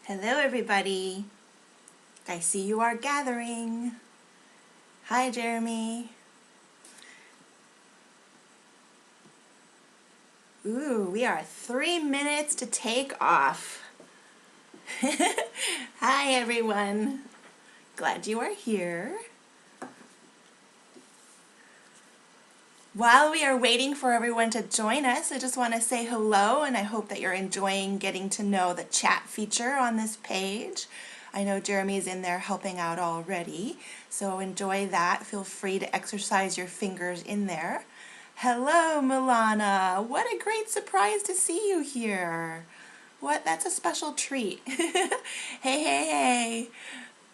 Hello everybody. I see you are gathering. Hi Jeremy. Ooh, we are 3 minutes to take off. Hi everyone. Glad you are here. While we are waiting for everyone to join us, I just want to say hello, and I hope that you're enjoying getting to know the chat feature on this page. I know Jeremy's in there helping out already, so enjoy that. Feel free to exercise your fingers in there. Hello, Milana. What a great surprise to see you here. That's a special treat. Hey.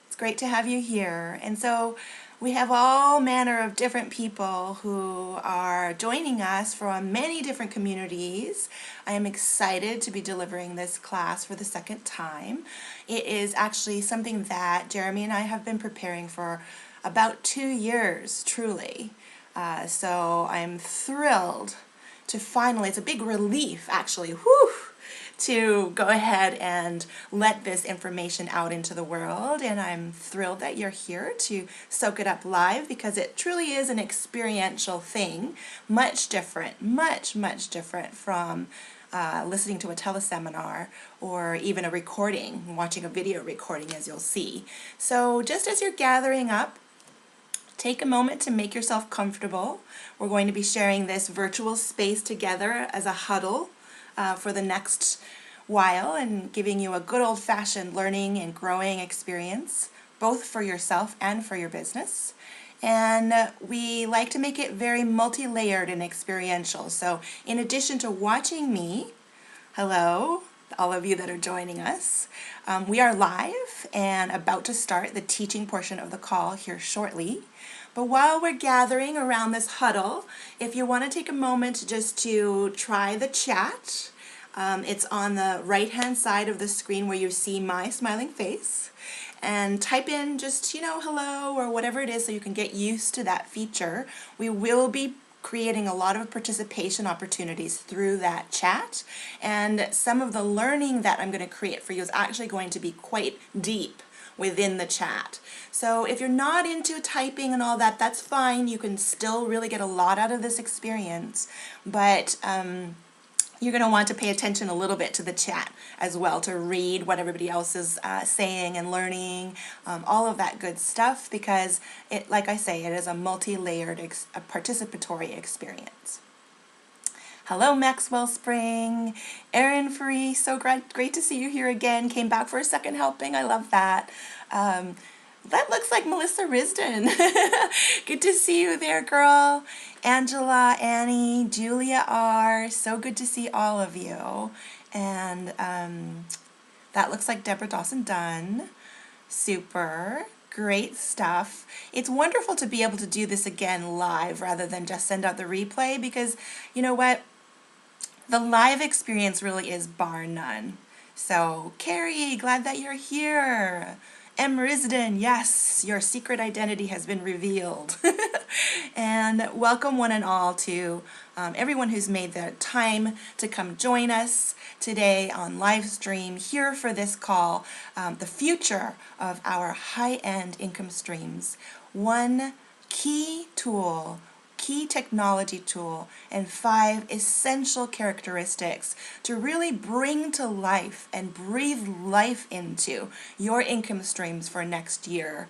It's great to have you here. And so we have all manner of different people who are joining us from many different communities. I am excited to be delivering this class for the second time. It is actually something that Jeremy and I have been preparing for about 2 years, truly. So I'm thrilled to finally, it's a big relief actually, to go ahead and let this information out into the world, and I'm thrilled that you're here to soak it up live because it truly is an experiential thing, much different from listening to a teleseminar or even a recording, watching a video recording, as you'll see. So just as you're gathering up, take a moment to make yourself comfortable. We're going to be sharing this virtual space together as a huddle for the next while and giving you a good old-fashioned learning and growing experience, both for yourself and for your business. And we like to make it very multi-layered and experiential. So in addition to watching me, hello, all of you that are joining us, we are live and about to start the teaching portion of the call here shortly. But while we're gathering around this huddle, if you want to take a moment just to try the chat, it's on the right-hand side of the screen where you see my smiling face, and type in just, hello or whatever it is so you can get used to that feature. We will be creating a lot of participation opportunities through that chat, and some of the learning that I'm going to create for you is actually going to be quite deep within the chat. So if you're not into typing and all that, that's fine. You can still really get a lot out of this experience, but you're going to want to pay attention a little bit to the chat as well, to read what everybody else is saying and learning, all of that good stuff, because it, like I say, it is a multi-layered participatory experience. Hello, Maxwell Spring. Erin Free, so great to see you here again. Came back for a second helping. I love that. That looks like Melissa Risden. Good to see you there, girl. Angela, Annie, Julia R. So good to see all of you. And that looks like Deborah Dawson-Dunn. Super. Great stuff. It's wonderful to be able to do this again live rather than just send out the replay, because you know what? The live experience really is bar none. So, Carrie, glad that you're here. M. Risden, yes, your secret identity has been revealed. And welcome one and all to everyone who's made the time to come join us today on live stream here for this call, the future of our high-end income streams. One key tool, key technology tool, and 5 essential characteristics to really bring to life and breathe life into your income streams for next year.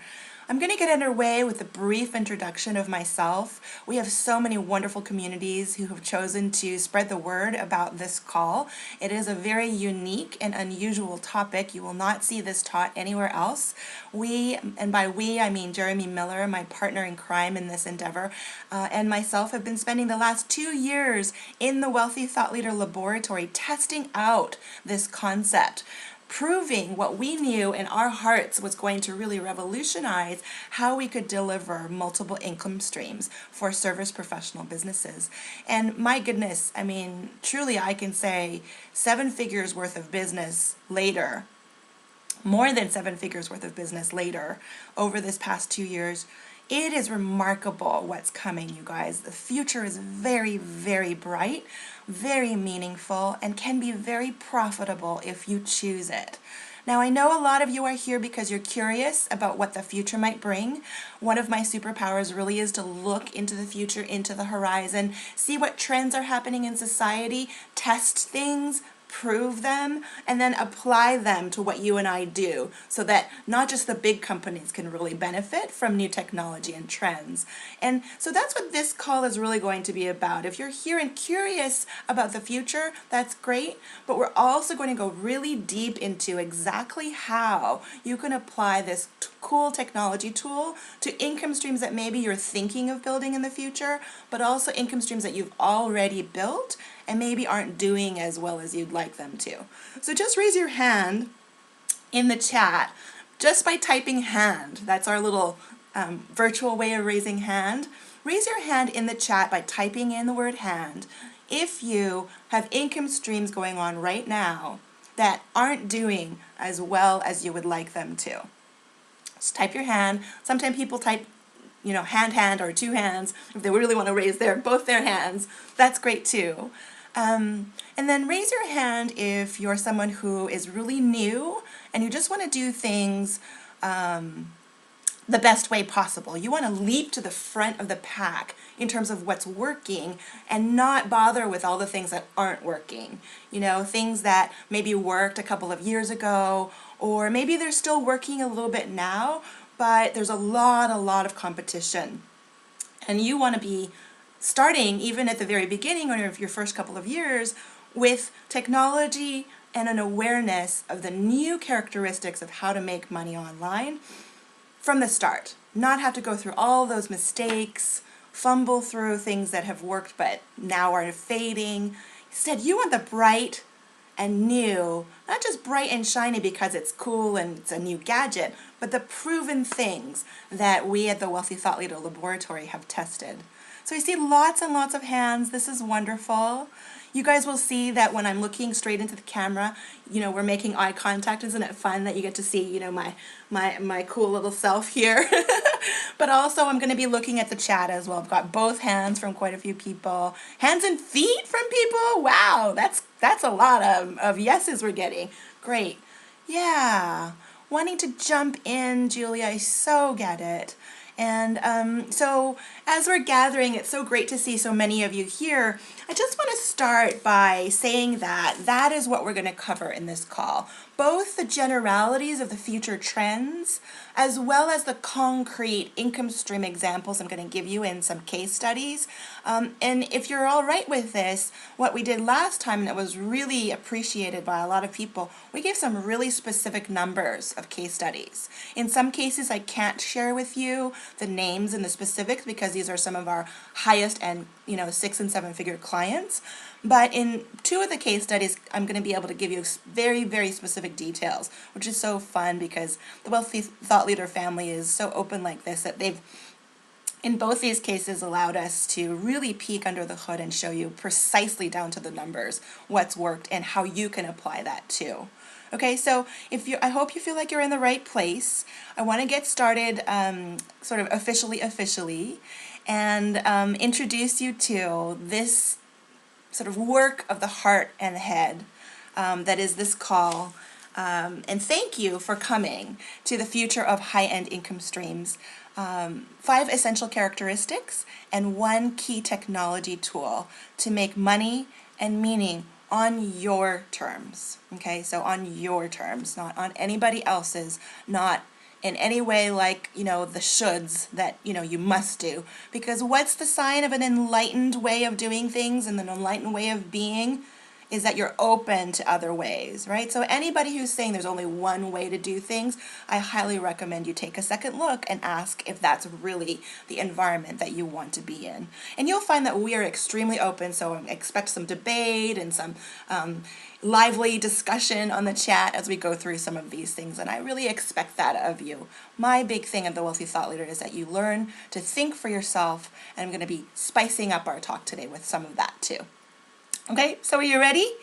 I'm going to get underway with a brief introduction of myself. We have so many wonderful communities who have chosen to spread the word about this call. It is a very unique and unusual topic. You will not see this taught anywhere else. We, and by we I mean Jeremy Miller, my partner in crime in this endeavor, and myself have been spending the last 2 years in the Wealthy Thought Leader Laboratory testing out this concept, proving what we knew in our hearts was going to really revolutionize how we could deliver multiple income streams for service professional businesses. And my goodness, I mean, truly I can say 7 figures worth of business later, more than 7 figures worth of business later over this past 2 years. It is remarkable what's coming, you guys. The future is very, very bright, very meaningful, and can be very profitable if you choose it. Now, I know a lot of you are here because you're curious about what the future might bring. One of my superpowers really is to look into the future, into the horizon, see what trends are happening in society, test things, prove them, and then apply them to what you and I do so that not just the big companies can really benefit from new technology and trends. And so that's what this call is really going to be about. If you're here and curious about the future, that's great, but we're also going to go really deep into exactly how you can apply this cool technology tool to income streams that maybe you're thinking of building in the future, but also income streams that you've already built and maybe aren't doing as well as you'd like them to. So just raise your hand in the chat just by typing hand. That's our little virtual way of raising hand. Raise your hand in the chat by typing in the word hand if you have income streams going on right now that aren't doing as well as you would like them to. Just type your hand. Sometimes people type hand, or two hands, if they really want to raise both their hands. That's great too. And then raise your hand if you're someone who is really new and you just want to do things the best way possible. You want to leap to the front of the pack in terms of what's working and not bother with all the things that aren't working. Things that maybe worked a couple of years ago, or maybe they're still working a little bit now, but there's a lot of competition. And you want to be starting even at the very beginning or your first couple of years with technology and an awareness of the new characteristics of how to make money online from the start. Not have to go through all those mistakes, fumble through things that have worked but now are fading. Instead, you want the bright and new, not just bright and shiny because it's cool and it's a new gadget, but the proven things that we at the Wealthy Thought Leader Laboratory have tested. So I see lots and lots of hands. This is wonderful. You guys will see that when I'm looking straight into the camera, we're making eye contact. Isn't it fun that you get to see, my cool little self here? But also I'm going to be looking at the chat as well. I've got both hands from quite a few people. Hands and feet from people. Wow, that's a lot of yeses we're getting. Great. Yeah. Wanting to jump in, Julia, I so get it. And so as we're gathering, it's so great to see so many of you here. I just want to start by saying that is what we're going to cover in this call. Both the generalities of the future trends, as well as the concrete income stream examples I'm going to give you in some case studies. And if you're all right with this, what we did last time, and it was really appreciated by a lot of people, we gave some really specific numbers of case studies. In some cases, I can't share with you the names and the specifics because these are some of our highest and 6- and 7-figure clients. But in two of the case studies, I'm going to be able to give you very, very specific details, which is so fun because the Wealthy Thought Leader family is so open like this that they've, in both these cases, allowed us to really peek under the hood and show you precisely down to the numbers what's worked and how you can apply that too. Okay, so I hope you feel like you're in the right place. I want to get started sort of officially and introduce you to this sort of work of the heart and the head that is this call. And thank you for coming to the future of high-end income streams. 5 essential characteristics and 1 key technology tool to make money and meaning on your terms. Okay, so on your terms, not on anybody else's, not in any way like, the shoulds that, you must do. Because what's the sign of an enlightened way of doing things and an enlightened way of being is that you're open to other ways, right? So anybody who's saying there's only one way to do things, I highly recommend you take a second look and ask if that's really the environment that you want to be in. And you'll find that we are extremely open, so expect some debate and some lively discussion on the chat as we go through some of these things, and I really expect that of you. My big thing at the Wealthy Thought Leader is that you learn to think for yourself, and I'm going to be spicing up our talk today with some of that too. Okay, so are you ready?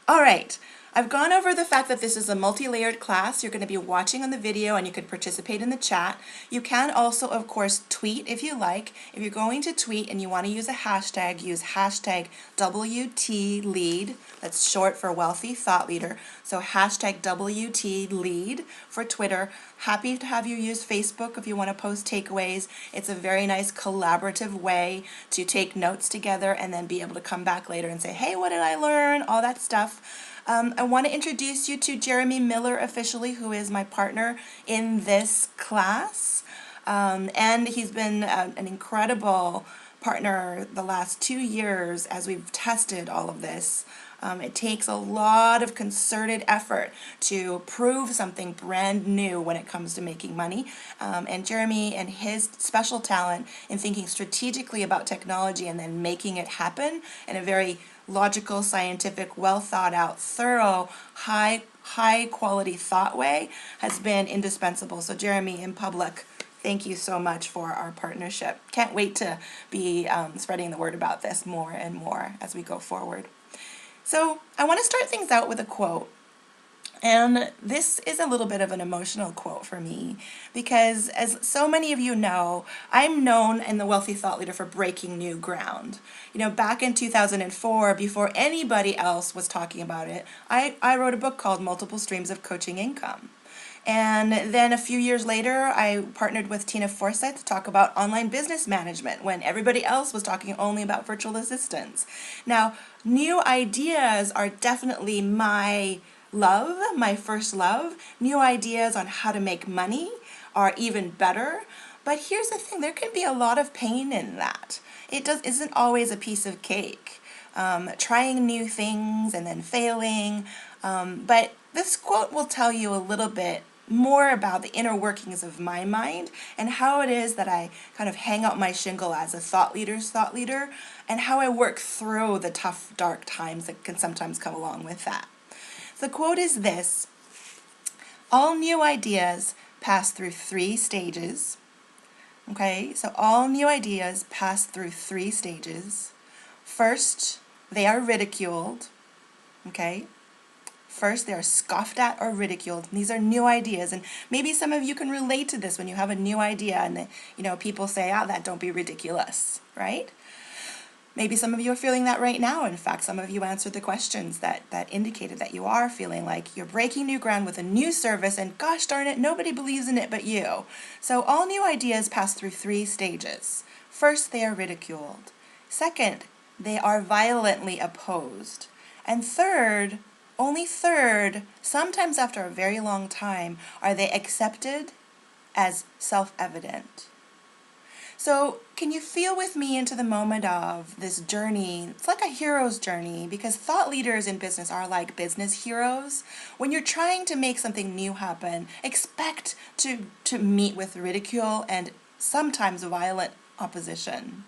All right. I've gone over the fact that this is a multi-layered class. You're going to be watching on the video and you could participate in the chat. You can also, of course, tweet if you like. If you're going to tweet and you want to use a hashtag, use hashtag WTLead. That's short for Wealthy Thought Leader. So hashtag WTLead for Twitter. Happy to have you use Facebook if you want to post takeaways. It's a very nice collaborative way to take notes together and then be able to come back later and say, hey, what did I learn? All that stuff. I want to introduce you to Jeremy Miller officially, who is my partner in this class. And he's been an incredible partner the last 2 years as we've tested all of this. It takes a lot of concerted effort to prove something brand new when it comes to making money. And Jeremy and his special talent in thinking strategically about technology and then making it happen in a very logical, scientific, well thought out, thorough, high quality thought way has been indispensable. So Jeremy, in public, thank you so much for our partnership. Can't wait to be spreading the word about this more and more as we go forward. So I want to start things out with a quote. And this is a little bit of an emotional quote for me because, as so many of you know, I'm known in the Wealthy Thought Leader for breaking new ground. You know, back in 2004, before anybody else was talking about it, I wrote a book called Multiple Streams of Coaching Income. And then a few years later, I partnered with Tina Forsyth to talk about online business management when everybody else was talking only about virtual assistants. Now, new ideas are definitely my love, my first love. New ideas on how to make money are even better. But here's the thing, there can be a lot of pain in that. It isn't always a piece of cake. Trying new things and then failing. But this quote will tell you a little bit more about the inner workings of my mind and how it is that I kind of hang out my shingle as a thought leader's thought leader and how I work through the tough, dark times that can sometimes come along with that. The quote is this: all new ideas pass through 3 stages. Okay, so all new ideas pass through 3 stages. First, they are ridiculed. Okay, first they are scoffed at or ridiculed. These are new ideas, and maybe some of you can relate to this when you have a new idea and people say, that don't be ridiculous, right? Maybe some of you are feeling that right now. In fact, some of you answered the questions that indicated that you are feeling like you're breaking new ground with a new service and gosh darn it, nobody believes in it but you. So all new ideas pass through 3 stages. First, they are ridiculed. Second, they are violently opposed. And third, only third, sometimes after a very long time, are they accepted as self-evident. So can you feel with me into the moment of this journey? It's like a hero's journey because thought leaders in business are like business heroes. When you're trying to make something new happen, expect to meet with ridicule and sometimes violent opposition.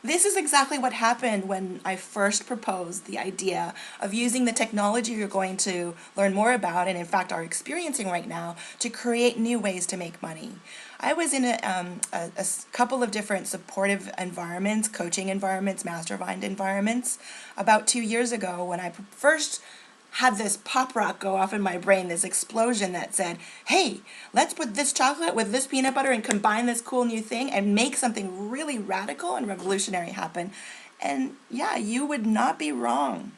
This is exactly what happened when I first proposed the idea of using the technology you're going to learn more about and in fact are experiencing right now to create new ways to make money. I was in a couple of different supportive environments, coaching environments, mastermind environments about 2 years ago when I first had this pop rock go off in my brain, this explosion that said, hey, let's put this chocolate with this peanut butter and combine this cool new thing and make something really radical and revolutionary happen. And yeah, you would not be wrong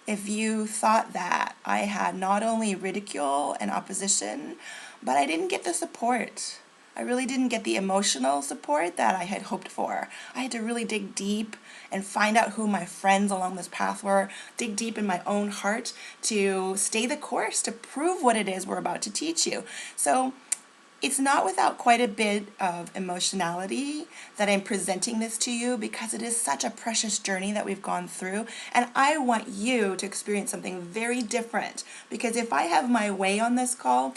if you thought that I had not only ridicule and opposition, but I didn't get the support. I really didn't get the emotional support that I had hoped for. I had to really dig deep and find out who my friends along this path were, dig deep in my own heart to stay the course, to prove what it is we're about to teach you. So it's not without quite a bit of emotionality that I'm presenting this to you because it is such a precious journey that we've gone through. And I want you to experience something very different because if I have my way on this call,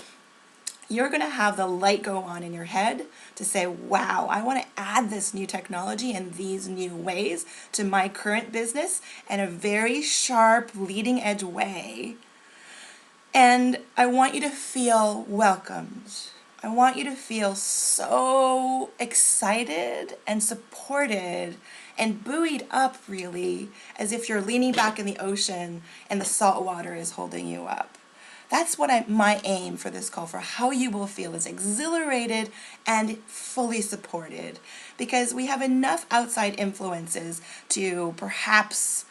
you're going to have the light go on in your head to say, wow, I want to add this new technology and these new ways to my current business in a very sharp, leading edge way. And I want you to feel welcomed. I want you to feel so excited and supported and buoyed up, really, as if you're leaning back in the ocean and the salt water is holding you up. That's what my aim for this call, for how you will feel, is exhilarated and fully supported, because we have enough outside influences to perhaps,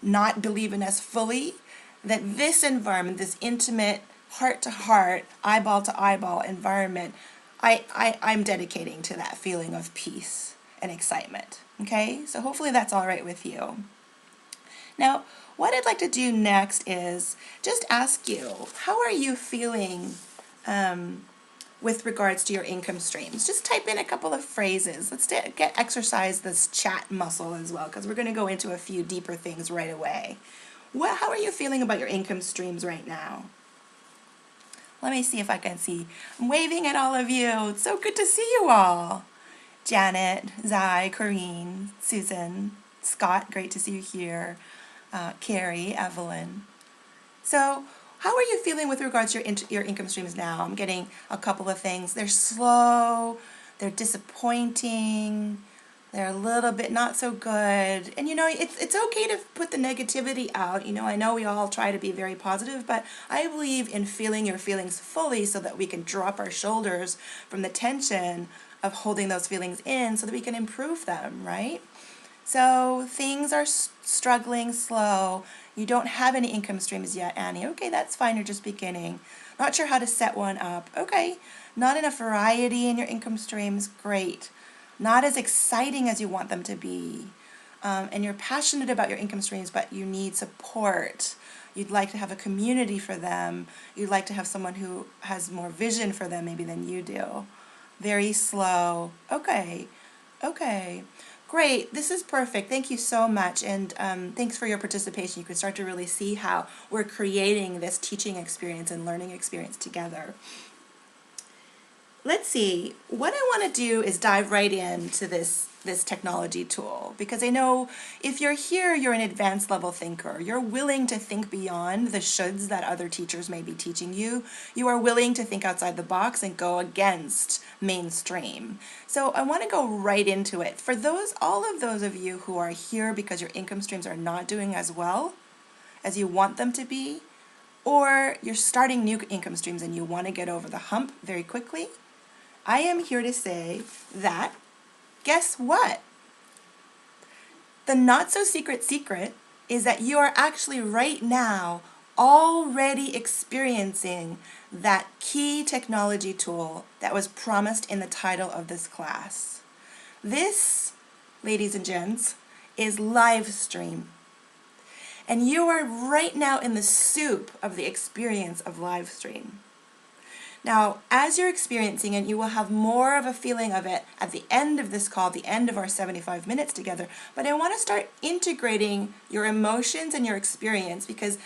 not believe in us fully, that this environment, this intimate, heart-to-heart, eyeball-to-eyeball environment, I'm dedicating to that feeling of peace and excitement. Okay? So hopefully that's all right with you. Now, what I'd like to do next is just ask you, how are you feeling with regards to your income streams? Just type in a couple of phrases. Let's exercise this chat muscle as well, because we're going to go into a few deeper things right away. How are you feeling about your income streams right now? Let me see if I can see. I'm waving at all of you. It's so good to see you all. Janet, Zai, Corrine, Susan, Scott, great to see you here. Carrie, Evelyn. So how are you feeling with regards to your income streams now? I'm getting a couple of things. They're slow, they're disappointing, they're a little bit not so good. And it's okay to put the negativity out. I know we all try to be very positive, but I believe in feeling your feelings fully so that we can drop our shoulders from the tension of holding those feelings in so that we can improve them, right? So things are struggling, slow. You don't have any income streams yet, Annie. Okay, that's fine. You're just beginning. Not sure how to set one up. Okay. Not enough variety in your income streams. Great. Not as exciting as you want them to be. And you're passionate about your income streams, but you need support. You'd like to have a community for them. You'd like to have someone who has more vision for them maybe than you do. Very slow. Okay. Okay. Great, this is perfect. Thank you so much, and thanks for your participation. You can start to really see how we're creating this teaching experience and learning experience together. Let's see, what I want to do is dive right into this technology tool, because I know if you're here, you're an advanced level thinker. You're willing to think beyond the shoulds that other teachers may be teaching you. You are willing to think outside the box and go against mainstream. So I want to go right into it. For all of those of you who are here because your income streams are not doing as well as you want them to be, or you're starting new income streams and you want to get over the hump very quickly, I am here to say that, guess what? The not-so-secret secret is that you are actually right now already experiencing that key technology tool that was promised in the title of this class. This, ladies and gents, is live stream. And you are right now in the soup of the experience of live stream. Now, as you're experiencing it, you will have more of a feeling of it at the end of this call, the end of our 75 minutes together. But I want to start integrating your emotions and your experience, because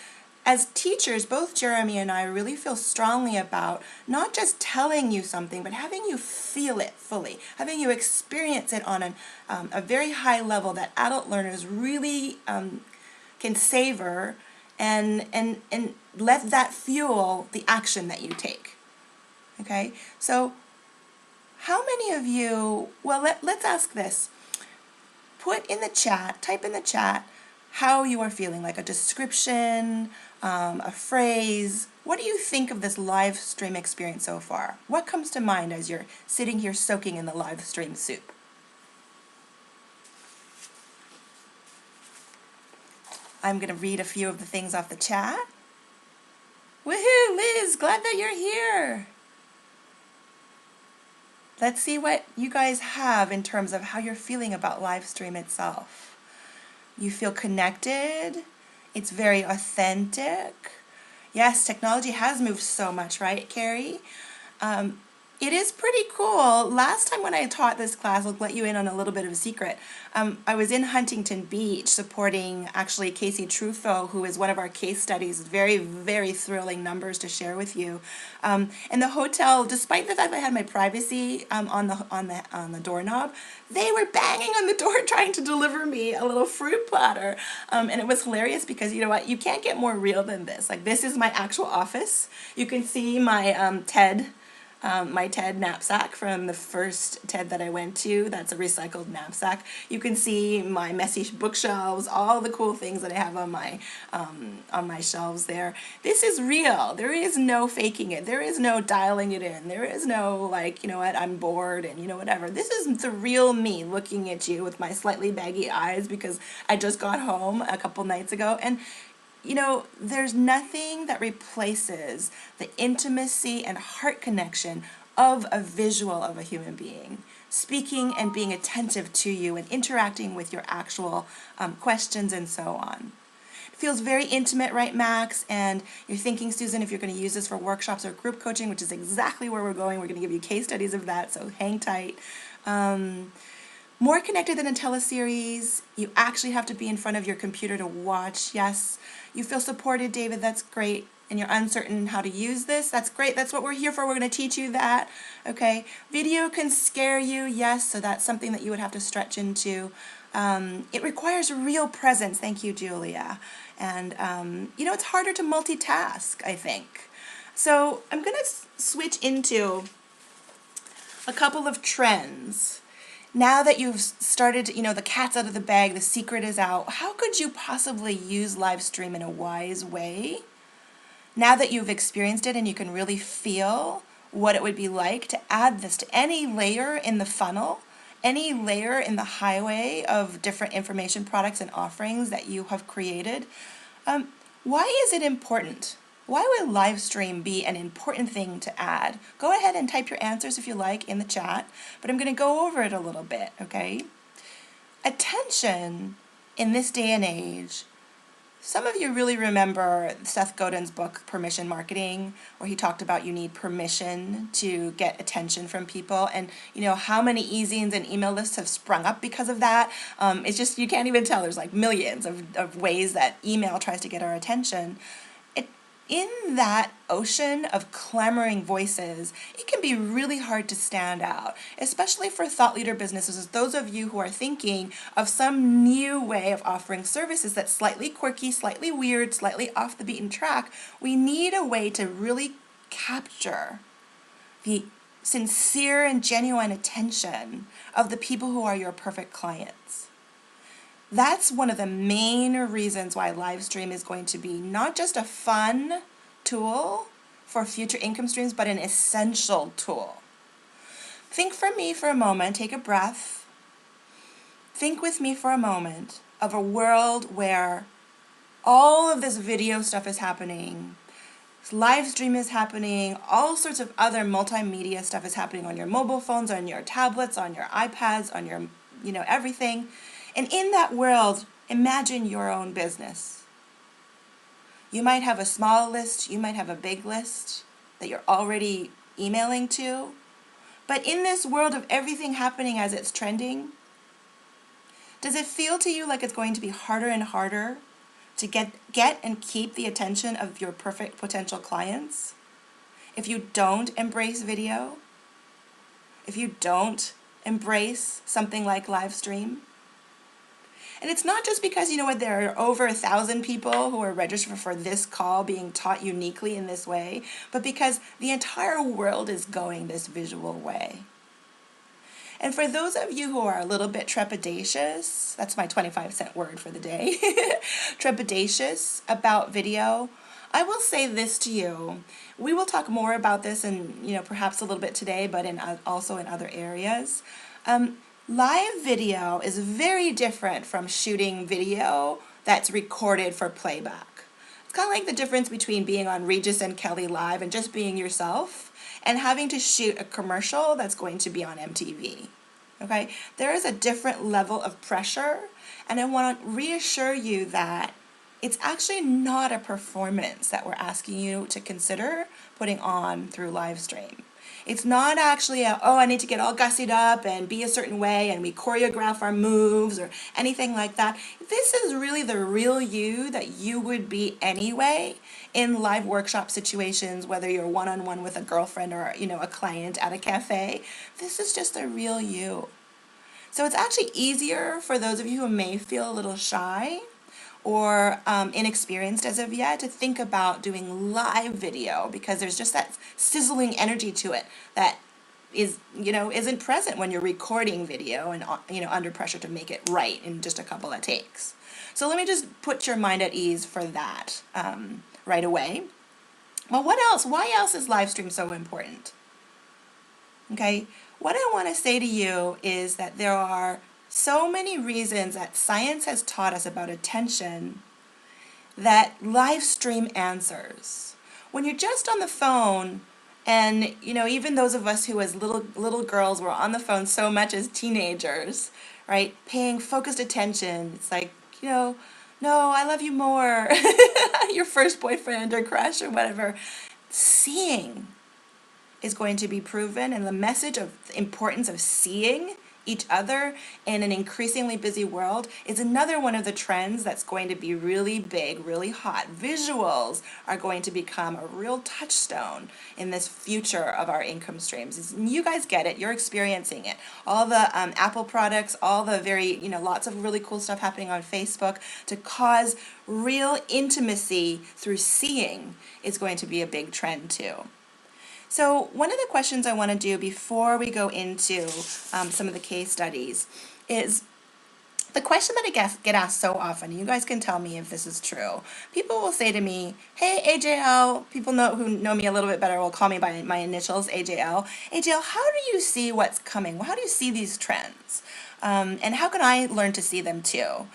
as teachers, both Jeremy and I really feel strongly about not just telling you something, but having you feel it fully, having you experience it on a very high level that adult learners really can savor and let that fuel the action that you take. Okay, so how many of you, well, let's ask this. Put in the chat, type in the chat how you are feeling, like a description, a phrase. What do you think of this live stream experience so far? What comes to mind as you're sitting here soaking in the live stream soup? I'm going to read a few of the things off the chat. Woohoo, Liz, glad that you're here. Let's see what you guys have in terms of how you're feeling about live stream itself. You feel connected. It's very authentic. Yes, technology has moved so much, right, Carrie? It is pretty cool. Last time when I taught this class, I'll let you in on a little bit of a secret. I was in Huntington Beach supporting actually Casey Truffaut, who is one of our case studies. Very, very thrilling numbers to share with you. And the hotel, despite the fact that I had my privacy on the doorknob, they were banging on the door trying to deliver me a little fruit platter. And it was hilarious because you know what? You can't get more real than this. Like, this is my actual office. You can see my my TED knapsack from the first TED that I went to. That's a recycled knapsack. You can see my messy bookshelves, all the cool things that I have on my shelves there. This is real. There is no faking it. There is no dialing it in. There is no like, you know what, I'm bored and you know whatever. This is the real me looking at you with my slightly baggy eyes because I just got home a couple nights ago. And you know, there's nothing that replaces the intimacy and heart connection of a visual of a human being, speaking and being attentive to you and interacting with your actual questions and so on. It feels very intimate, right, Max? And you're thinking, Susan, if you're going to use this for workshops or group coaching, which is exactly where we're going. We're going to give you case studies of that, so hang tight. More connected than a teleseries. You actually have to be in front of your computer to watch. Yes. You feel supported, David. That's great. And you're uncertain how to use this. That's great. That's what we're here for. We're going to teach you that. Okay. Video can scare you. Yes. So that's something that you would have to stretch into. It requires real presence. Thank you, Julia. And, you know, it's harder to multitask, I think. So I'm going to switch into a couple of trends. Now that you've started, you know, the cat's out of the bag, the secret is out, how could you possibly use live stream in a wise way? Now that you've experienced it and you can really feel what it would be like to add this to any layer in the funnel, any layer in the highway of different information products and offerings that you have created, why is it important? Why would live stream be an important thing to add? Go ahead and type your answers if you like in the chat, but I'm going to go over it a little bit, okay? Attention in this day and age. Some of you really remember Seth Godin's book, Permission Marketing, where he talked about you need permission to get attention from people. And you know how many e-zines and email lists have sprung up because of that. It's just, you can't even tell. There's like millions of ways that email tries to get our attention. In that ocean of clamoring voices, it can be really hard to stand out, especially for thought leader businesses, those of you who are thinking of some new way of offering services that's slightly quirky, slightly weird, slightly off the beaten track. We need a way to really capture the sincere and genuine attention of the people who are your perfect clients. That's one of the main reasons why live stream is going to be not just a fun tool for future income streams, but an essential tool. Think for me for a moment, take a breath. Think with me for a moment of a world where all of this video stuff is happening, live stream is happening, all sorts of other multimedia stuff is happening on your mobile phones, on your tablets, on your iPads, on your, you know, everything. And in that world, imagine your own business. You might have a small list, you might have a big list that you're already emailing to. But in this world of everything happening as it's trending, does it feel to you like it's going to be harder and harder to get and keep the attention of your perfect potential clients if you don't embrace video? If you don't embrace something like live stream? And it's not just because, you know what, there are over 1,000 people who are registered for this call being taught uniquely in this way, but because the entire world is going this visual way. And for those of you who are a little bit trepidatious, that's my 25-cent word for the day, trepidatious about video, I will say this to you. We will talk more about this and, you know, perhaps a little bit today, but also in other areas. Live video is very different from shooting video that's recorded for playback. It's kind of like the difference between being on Regis and Kelly Live and just being yourself and having to shoot a commercial that's going to be on MTV. Okay? There is a different level of pressure, and I want to reassure you that it's actually not a performance that we're asking you to consider putting on through live stream. It's not actually oh, I need to get all gussied up and be a certain way and we choreograph our moves or anything like that. This is really the real you that you would be anyway in live workshop situations, whether you're one-on-one with a girlfriend or, a client at a cafe. This is just the real you. So it's actually easier for those of you who may feel a little shy or inexperienced as of yet to think about doing live video, because there's just that sizzling energy to it that isn't present when you're recording video and under pressure to make it right in just a couple of takes. So let me just put your mind at ease for that right away. Well, what else? Why else is live stream so important? Okay, what I want to say to you is that there are so many reasons that science has taught us about attention that live stream answers. When you're just on the phone, and even those of us who as little girls were on the phone so much as teenagers, right, paying focused attention, it's like, no, I love you more, your first boyfriend or crush or whatever. Seeing is going to be proven, and the message of the importance of seeing each other in an increasingly busy world is another one of the trends that's going to be really big, really hot. Visuals are going to become a real touchstone in this future of our income streams. You guys get it, you're experiencing it. All the Apple products, all the very, lots of really cool stuff happening on Facebook to cause real intimacy through seeing is going to be a big trend too. So one of the questions I want to do before we go into some of the case studies is the question that I get asked so often. You guys can tell me if this is true. People will say to me, hey, AJL, people who know me a little bit better will call me by my initials, AJL. AJL, how do you see what's coming? How do you see these trends? And how can I learn to see them too?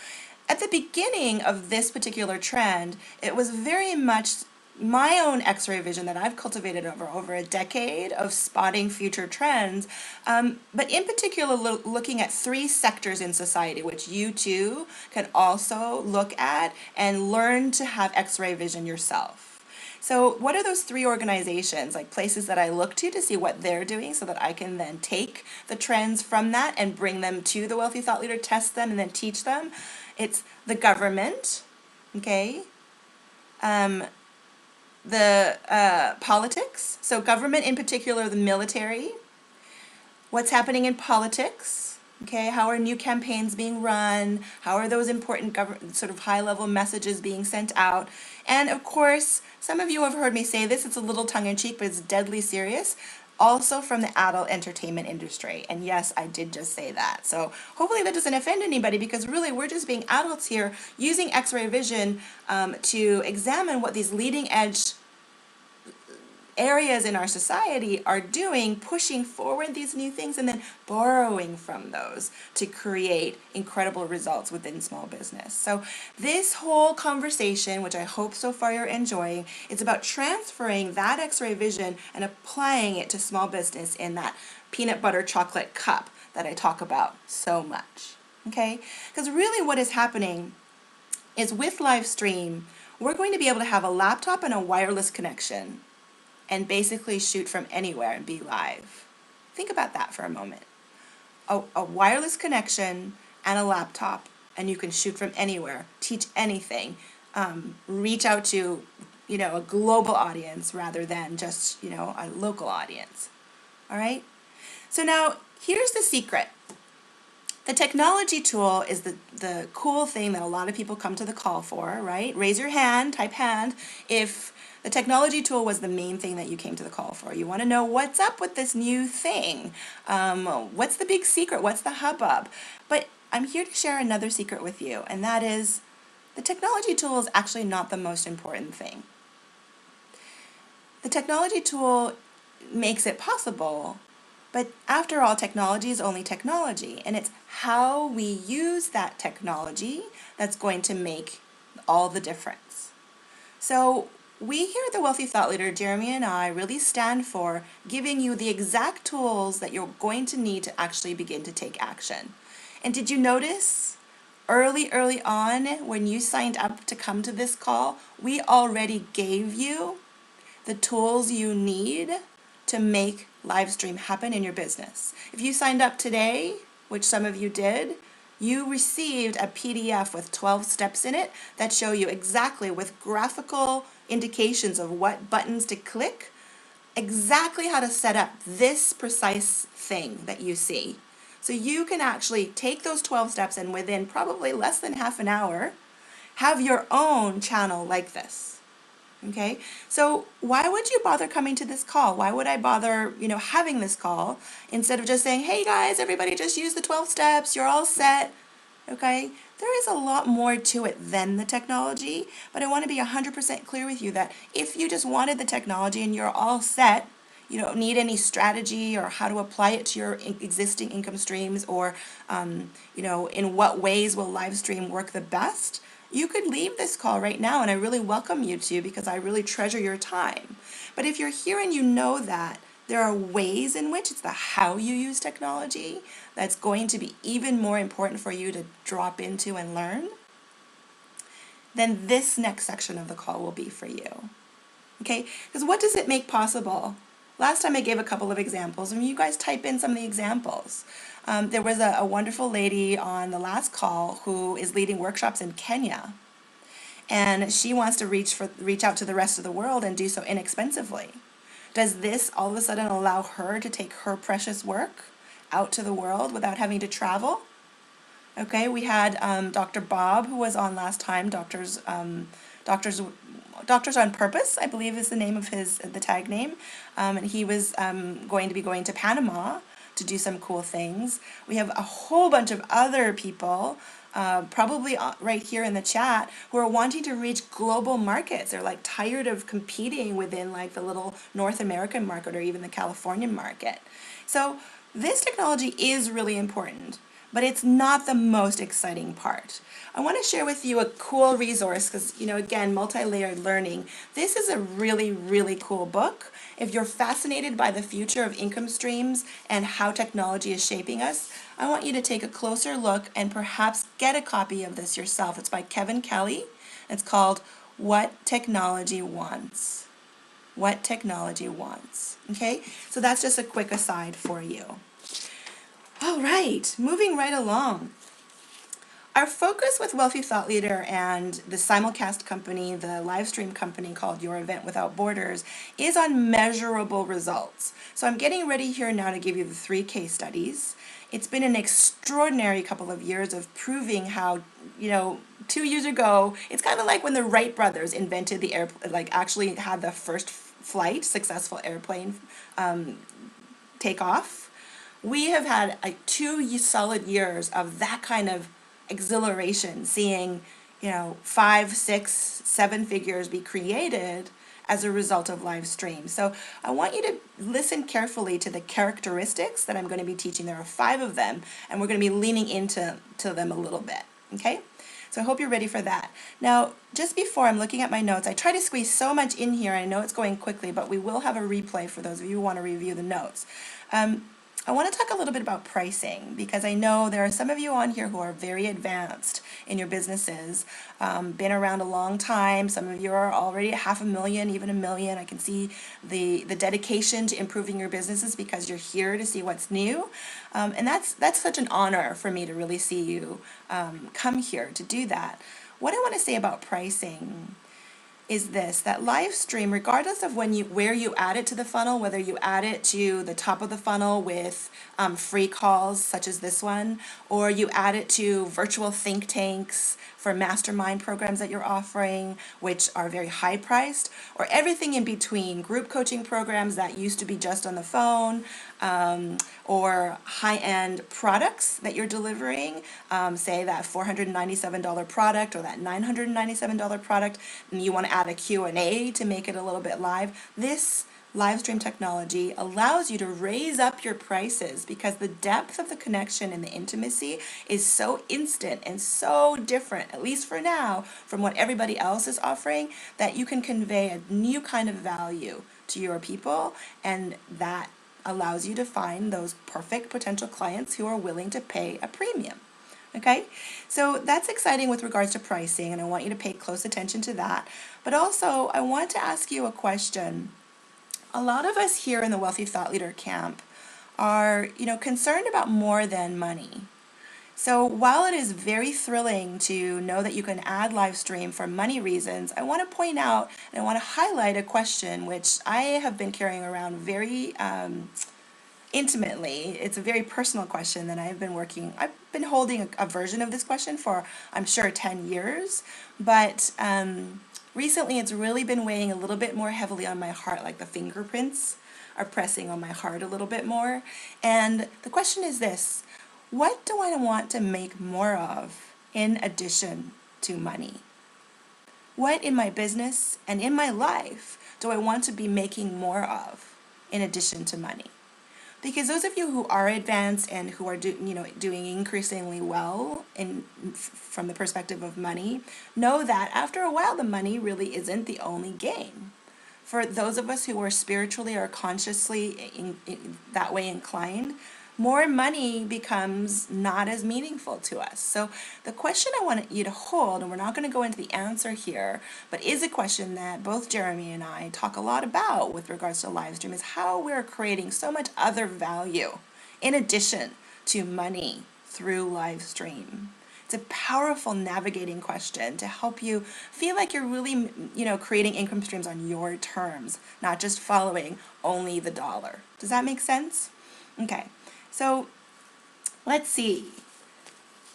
At the beginning of this particular trend, it was very much my own X-ray vision that I've cultivated over a decade of spotting future trends, but in particular looking at 3 sectors in society, which you too can also look at and learn to have X-ray vision yourself. So what are those 3 organizations, like places that I look to see what they're doing so that I can then take the trends from that and bring them to the Wealthy Thought Leader, test them, and then teach them? It's the government, okay? The politics, so government in particular, the military, what's happening in politics, okay, how are new campaigns being run, how are those important sort of high-level messages being sent out, and of course, some of you have heard me say this, it's a little tongue-in-cheek, but it's deadly serious, also from the adult entertainment industry. And yes, I did just say that. So hopefully that doesn't offend anybody, because really we're just being adults here using X-ray vision to examine what these leading edge areas in our society are doing, pushing forward these new things and then borrowing from those to create incredible results within small business. So this whole conversation, which I hope so far you're enjoying, is about transferring that X-ray vision and applying it to small business in that peanut butter chocolate cup that I talk about so much. Okay? Because really what is happening is with live stream, we're going to be able to have a laptop and a wireless connection and basically shoot from anywhere and be live. Think about that for a moment. A wireless connection and a laptop, and you can shoot from anywhere, teach anything, reach out to, a global audience rather than just, a local audience. All right? So now, here's the secret. The technology tool is the cool thing that a lot of people come to the call for, right? Raise your hand, type hand, if the technology tool was the main thing that you came to the call for. You want to know what's up with this new thing. What's the big secret? What's the hubbub? But I'm here to share another secret with you, and that is the technology tool is actually not the most important thing. The technology tool makes it possible, but after all, technology is only technology, and it's how we use that technology that's going to make all the difference. So we here at the Wealthy Thought Leader, Jeremy and I, really stand for giving you the exact tools that you're going to need to actually begin to take action. And did you notice early on when you signed up to come to this call, we already gave you the tools you need to make live stream happen in your business. If you signed up today, which some of you did, you received a PDF with 12 steps in it that show you exactly, with graphical indications of what buttons to click, exactly how to set up this precise thing that you see. So you can actually take those 12 steps and within probably less than half an hour, have your own channel like this. Okay, so why would you bother coming to this call? Why would I bother, having this call instead of just saying, hey guys, everybody just use the 12 steps, you're all set. Okay, there is a lot more to it than the technology, but I want to be 100% clear with you that if you just wanted the technology and you're all set, you don't need any strategy or how to apply it to your existing income streams, or in what ways will live stream work the best, you could leave this call right now, and I really welcome you to, because I really treasure your time. But if you're here and you know that there are ways in which it's the how you use technology that's going to be even more important for you to drop into and learn, then this next section of the call will be for you. Okay? Because what does it make possible? Last time I gave a couple of examples, and you guys type in some of the examples. There was a wonderful lady on the last call who is leading workshops in Kenya, and she wants to reach out to the rest of the world and do so inexpensively. Does this all of a sudden allow her to take her precious work out to the world without having to travel? Okay, we had Dr. Bob, who was on last time, Doctors on Purpose, I believe is the name of the tag name, and he was going to be going to Panama to do some cool things. We have a whole bunch of other people, probably right here in the chat, who are wanting to reach global markets. They're like tired of competing within like the little North American market or even the Californian market. So this technology is really important, but it's not the most exciting part. I want to share with you a cool resource because, again, multi-layered learning. This is a really, really cool book. If you're fascinated by the future of income streams and how technology is shaping us, I want you to take a closer look and perhaps get a copy of this yourself. It's by Kevin Kelly. It's called What Technology Wants. What Technology Wants. Okay, so that's just a quick aside for you. All right, moving right along. Our focus with Wealthy Thought Leader and the simulcast company, the live stream company called Your Event Without Borders, is on measurable results. So I'm getting ready here now to give you the 3 case studies. It's been an extraordinary couple of years of proving how, 2 years ago, it's kind of like when the Wright brothers invented the actually had the first flight, successful airplane takeoff. We have had 2 solid years of that kind of exhilaration, seeing 5, 6, 7 figures be created as a result of live stream. So I want you to listen carefully to the characteristics that I'm going to be teaching. There are 5 of them, and we're going to be leaning into them a little bit. Okay, so I hope you're ready for that. Now, just before I'm looking at my notes, I try to squeeze so much in here. I know it's going quickly, but we will have a replay for those of you who want to review the notes. I want to talk a little bit about pricing, because I know there are some of you on here who are very advanced in your businesses, been around a long time. Some of you are already at $500,000, even $1 million. I can see the dedication to improving your businesses because you're here to see what's new. And that's such an honor for me to really see you come here to do that. What I want to say about pricing is this, that live stream, regardless of where you add it to the funnel, whether you add it to the top of the funnel with free calls such as this one, or you add it to virtual think tanks for mastermind programs that you're offering, which are very high priced, or everything in between, group coaching programs that used to be just on the phone, or high-end products that you're delivering, say that $497 product or that $997 product, and you want to add a Q&A to make it a little bit live. This live stream technology allows you to raise up your prices because the depth of the connection and the intimacy is so instant and so different, at least for now, from what everybody else is offering, that you can convey a new kind of value to your people, and that allows you to find those perfect potential clients who are willing to pay a premium. Okay, so that's exciting with regards to pricing, and I want you to pay close attention to that. But also, I want to ask you a question. A lot of us here in the Wealthy Thought Leader camp are, concerned about more than money. So while it is very thrilling to know that you can add live stream for money reasons, I want to point out and I want to highlight a question which I have been carrying around very intimately. It's a very personal question that I've been holding a version of this question for, I'm sure, 10 years, but recently it's really been weighing a little bit more heavily on my heart, like the fingerprints are pressing on my heart a little bit more. And the question is this: what do I want to make more of in addition to money? What in my business and in my life do I want to be making more of in addition to money? Because those of you who are advanced and who are doing increasingly well from the perspective of money know that after a while the money really isn't the only game. For those of us who are spiritually or consciously that way inclined, more money becomes not as meaningful to us. So the question I want you to hold, and we're not going to go into the answer here, but is a question that both Jeremy and I talk a lot about with regards to live stream, is how we're creating so much other value in addition to money through live stream. It's a powerful navigating question to help you feel like you're really, creating income streams on your terms, not just following only the dollar. Does that make sense? Okay. So let's see.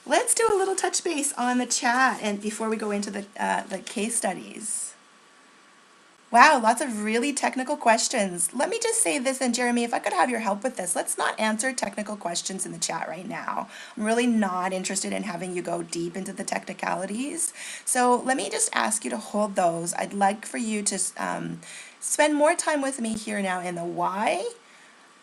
Let's do a little touch base on the chat and before we go into the case studies. Wow, lots of really technical questions. Let me just say this, and Jeremy, if I could have your help with this, let's not answer technical questions in the chat right now. I'm really not interested in having you go deep into the technicalities. So let me just ask you to hold those. I'd like for you to spend more time with me here now in the why,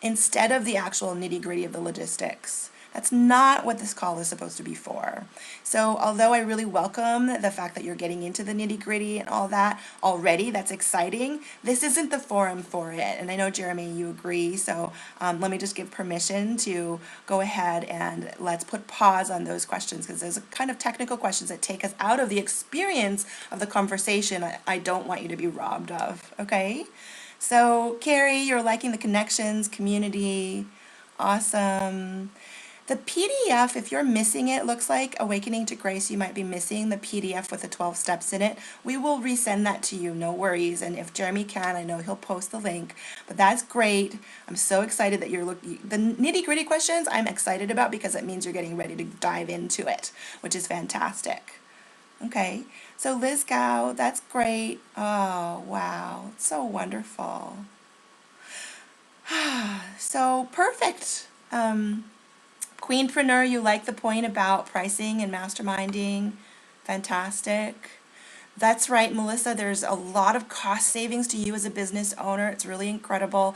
instead of the actual nitty-gritty of the logistics. That's not what this call is supposed to be for. So although I really welcome the fact that you're getting into the nitty-gritty and all that already, that's exciting, this isn't the forum for it. And I know, Jeremy, you agree, so let me just give permission to go ahead and let's put pause on those questions, because those are kind of technical questions that take us out of the experience of the conversation I don't want you to be robbed of, okay? So, Carrie, you're liking the connections, community, awesome. The PDF, if you're missing it, looks like Awakening to Grace, you might be missing the PDF with the 12 steps in it. We will resend that to you, no worries. And if Jeremy can, I know he'll post the link. But that's great. I'm so excited that you're looking. The nitty-gritty questions I'm excited about because it means you're getting ready to dive into it, which is fantastic. Okay, so Liz Gow, that's great. Oh, wow, it's so wonderful. So perfect. Queenpreneur, you like the point about pricing and masterminding. Fantastic. That's right, Melissa. There's a lot of cost savings to you as a business owner. It's really incredible.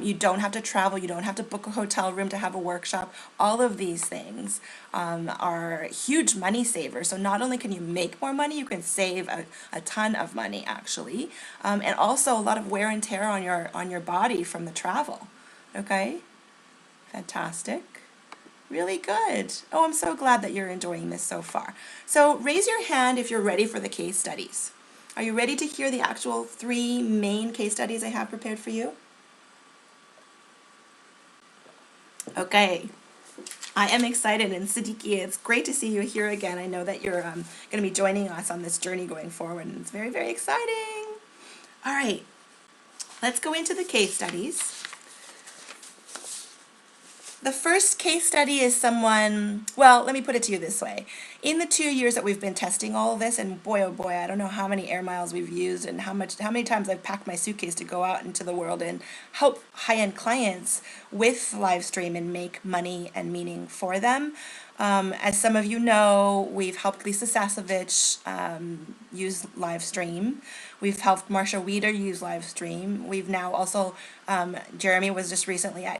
You don't have to travel. You don't have to book a hotel room to have a workshop. All of these things are huge money savers. So not only can you make more money, you can save a ton of money, actually. And also a lot of wear and tear on your body from the travel. Okay? Fantastic. Really good. Oh, I'm so glad that you're enjoying this so far. So raise your hand if you're ready for the case studies. Are you ready to hear the actual 3 main case studies I have prepared for you? Okay. I am excited, and Siddiqui, it's great to see you here again. I know that you're going to be joining us on this journey going forward, and it's very, very exciting. All right. Let's go into the case studies. The first case study is someone, well, let me put it to you this way. In the 2 years that we've been testing all of this, and boy, oh boy, I don't know how many air miles we've used and how many times I've packed my suitcase to go out into the world and help high-end clients with live stream and make money and meaning for them. As some of you know, we've helped Lisa Sasevich use live stream. We've helped Marsha Weeder use live stream. We've now also, Jeremy was just recently at